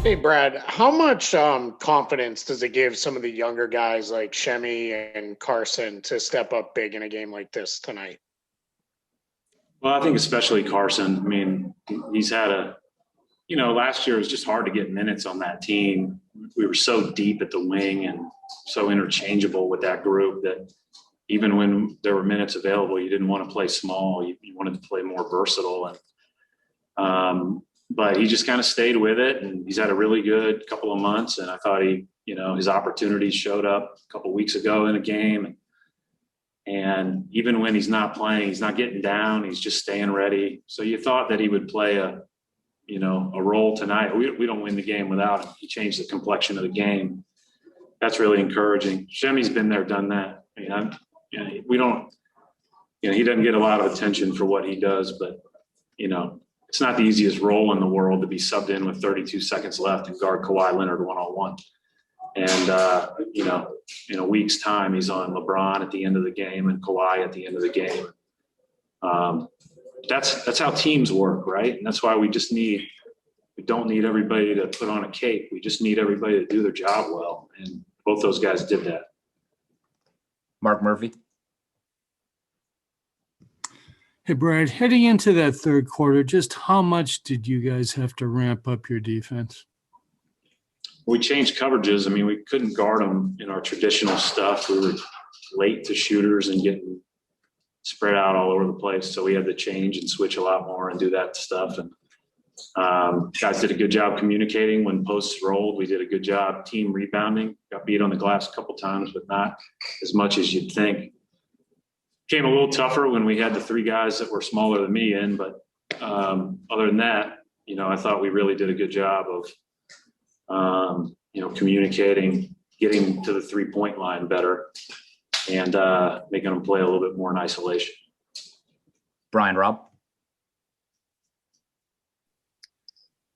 Hey, Brad, how much confidence does it give some of the younger guys like Shemi and Carson to step up big in a game like this tonight? Well, I think especially Carson. I mean, he's had last year it was just hard to get minutes on that team. We were so deep at the wing and so interchangeable with that group that even when there were minutes available, you didn't want to play small. You wanted to play more versatile. But he just kind of stayed with it, and he's had a really good couple of months. And I thought his opportunities showed up a couple of weeks ago in a game. And even when he's not playing, he's not getting down. He's just staying ready. So you thought that he would play a role tonight. We don't win the game without him. He changed the complexion of the game. That's really encouraging. Shemi's been there, done that. I mean, he doesn't get a lot of attention for what he does, but it's not the easiest role in the world to be subbed in with 32 seconds left and guard Kawhi Leonard one-on-one. And, in a week's time, he's on LeBron at the end of the game and Kawhi at the end of the game. That's how teams work, right? And that's why we don't need everybody to put on a cape. We just need everybody to do their job well. And both those guys did that. Mark Murphy. Hey, Brad, heading into that third quarter, just how much did you guys have to ramp up your defense? We changed coverages. I mean, we couldn't guard them in our traditional stuff. We were late to shooters and getting spread out all over the place. So we had to change and switch a lot more and do that stuff. And guys did a good job communicating when posts rolled. We did a good job team rebounding. Got beat on the glass a couple times, but not as much as you'd think. Came a little tougher when we had the three guys that were smaller than me in, but other than that, I thought we really did a good job of, communicating, getting to the 3-point line better, and making them play a little bit more in isolation. Brian, Rob.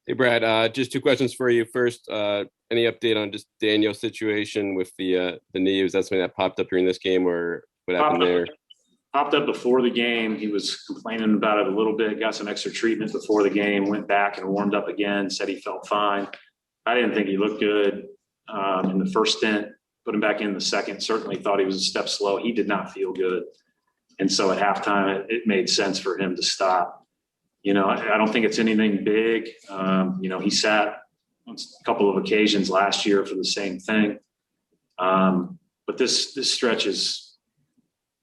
Hey, Brad, just two questions for you. First, any update on just Daniel's situation with the knee? Was that something that popped up during this game, or what happened there? Popped up before the game. He was complaining about it a little bit, got some extra treatment before the game, went back and warmed up again, said he felt fine. I didn't think he looked good in the first stint, put him back in the second, certainly thought he was a step slow. He did not feel good. And so at halftime, it made sense for him to stop. I don't think it's anything big. He sat on a couple of occasions last year for the same thing. But this stretch is,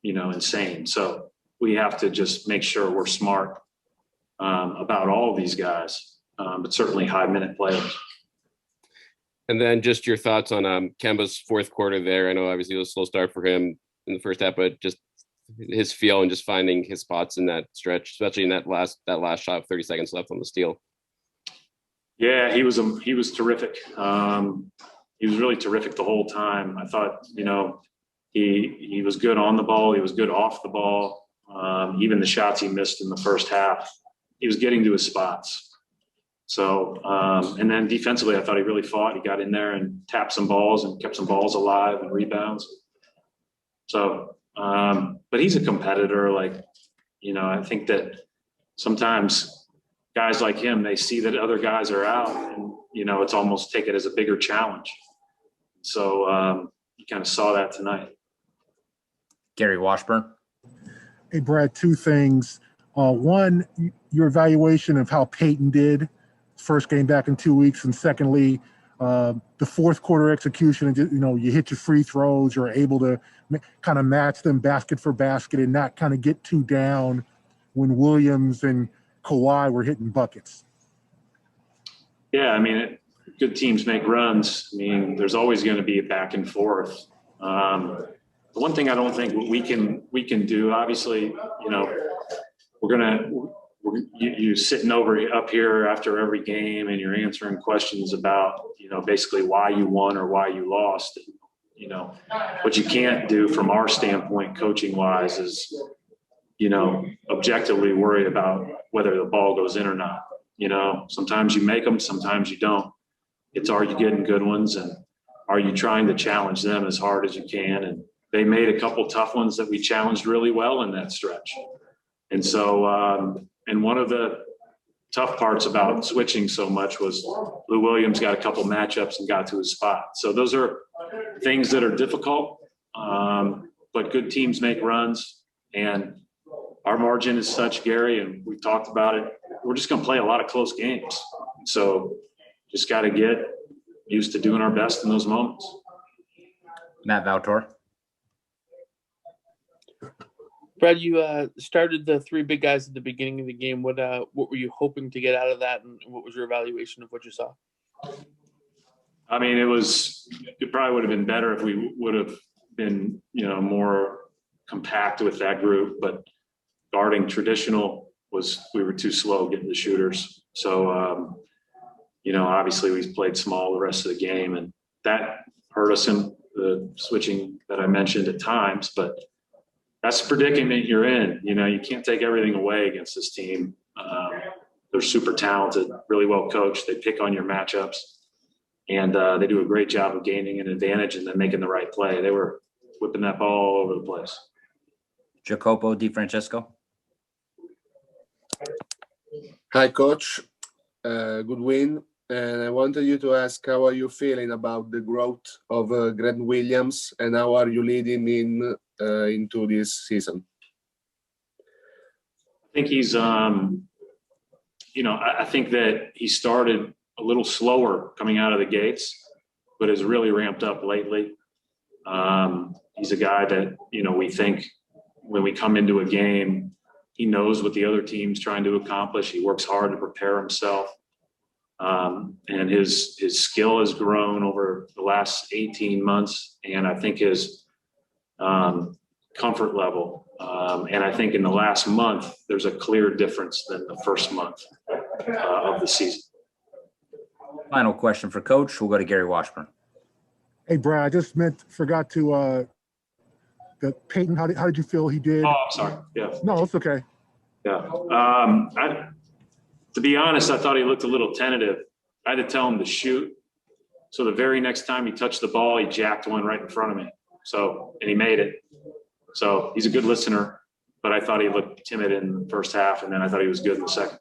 insane. So we have to just make sure we're smart about all of these guys, but certainly high minute players. And then just your thoughts on Kemba's fourth quarter there. I know obviously it was a slow start for him in the first half, but just his feel and just finding his spots in that stretch, especially in that last shot, 30 seconds left on the steal. Yeah, he was terrific. He was really terrific the whole time. I thought, he was good on the ball. He was good off the ball. Even the shots he missed in the first half, he was getting to his spots. So, and then defensively, I thought he really fought. He got in there and tapped some balls and kept some balls alive and rebounds. So, but he's a competitor. I think that sometimes guys like him, they see that other guys are out and, it's almost take it as a bigger challenge. So you kind of saw that tonight. Gary Washburn. Hey, Brad, two things. One, your evaluation of how Peyton did first game back in 2 weeks. And secondly, the fourth quarter execution, and you hit your free throws, you're able to kind of match them basket for basket and not kind of get too down when Williams and Kawhi were hitting buckets. Yeah, I mean, good teams make runs. I mean, there's always going to be a back and forth. The one thing I don't think we can do, obviously, you sitting up here after every game and you're answering questions about, basically why you won or why you lost. What you can't do from our standpoint, coaching wise, is, objectively worry about whether the ball goes in or not. Sometimes you make them, sometimes you don't. It's, are you getting good ones, and are you trying to challenge them as hard as you can? And they made a couple tough ones that we challenged really well in that stretch. And so, and one of the tough parts about switching so much was Lou Williams got a couple matchups and got to his spot. So those are things that are difficult, but good teams make runs. And our margin is such, Gary, and we've talked about it. We're just going to play a lot of close games. So just got to get used to doing our best in those moments. Matt Valtor. Brad, you started the three big guys at the beginning of the game. What were you hoping to get out of that, and what was your evaluation of what you saw? I mean, it probably would have been better if we would have been, more compact with that group, but guarding traditional we were too slow getting the shooters. So, obviously we played small the rest of the game, and that hurt us in the switching that I mentioned at times, but that's the predicament you're in. You can't take everything away against this team. They're super talented, really well coached. They pick on your matchups, and they do a great job of gaining an advantage and then making the right play. They were whipping that ball all over the place. Jacopo Di Francesco. Hi, Coach. Good win. And I wanted you to ask, how are you feeling about the growth of Grant Williams, and how are you leading into this season? I think he's, I think that he started a little slower coming out of the gates, but has really ramped up lately. He's a guy that, we think when we come into a game, he knows what the other team's trying to accomplish. He works hard to prepare himself. And his skill has grown over the last 18 months. And I think his comfort level. And I think in the last month, there's a clear difference than the first month of the season. Final question for Coach. We'll go to Gary Washburn. Hey, Brad, I just forgot to the Peyton. How did you feel he did? Oh, I'm sorry. Yeah. No, it's okay. Yeah. To be honest, I thought he looked a little tentative. I had to tell him to shoot. So the very next time he touched the ball, he jacked one right in front of me. And he made it. So he's a good listener, but I thought he looked timid in the first half, and then I thought he was good in the second.